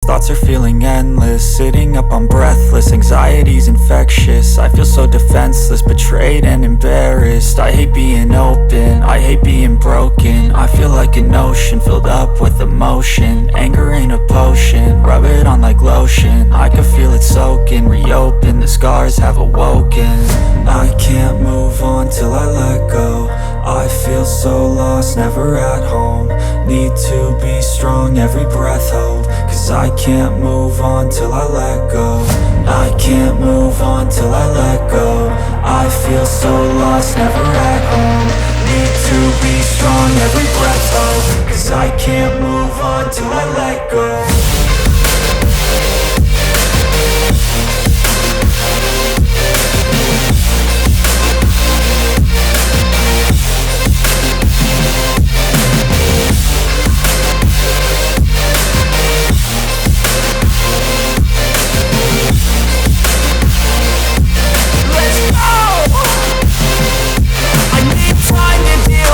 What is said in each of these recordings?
Thoughts are feeling endless, sitting up I'm breathless. Anxiety's infectious, I feel so defenseless, betrayed and embarrassed. I hate being open, I hate being broken. I feel like an ocean filled up with emotion. Anger ain't a potion, rub it on like lotion. I can feel it soaking, reopen, the scars have awoken. I can't move on till I let go. I feel so lost, never at home. Need to be strong, every breath hold. Cause I can't move on till I let go. I can't move on till I let go. I feel so lost, never at home. Need to be strong, every breath hold. Cause I can't move on till I let go.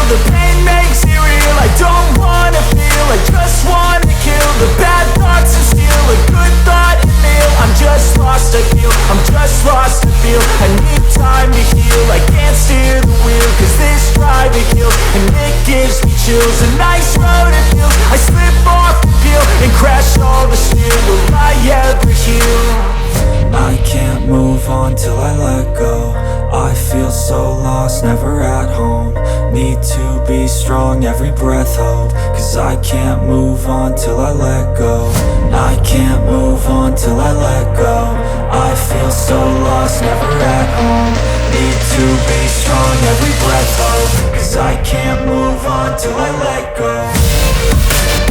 The pain makes it real, I don't wanna feel, I just wanna kill the bad thoughts and steal a good thought and meal. I'm just lost, I feel, I'm just lost, I feel. I need time to heal, I can't steer the wheel. Cause this drive to kill, and it gives me chills. A nice road it feels, I slip off the peel and crash all the steel. Will I ever heal? I can't move on till I let go. I feel so lost, never at home. Need to be strong, every breath hold. Cause I can't move on till I let go. I can't move on till I let go. I feel so lost, never at home. Need to be strong, every breath hold. Cause I can't move on till I let go.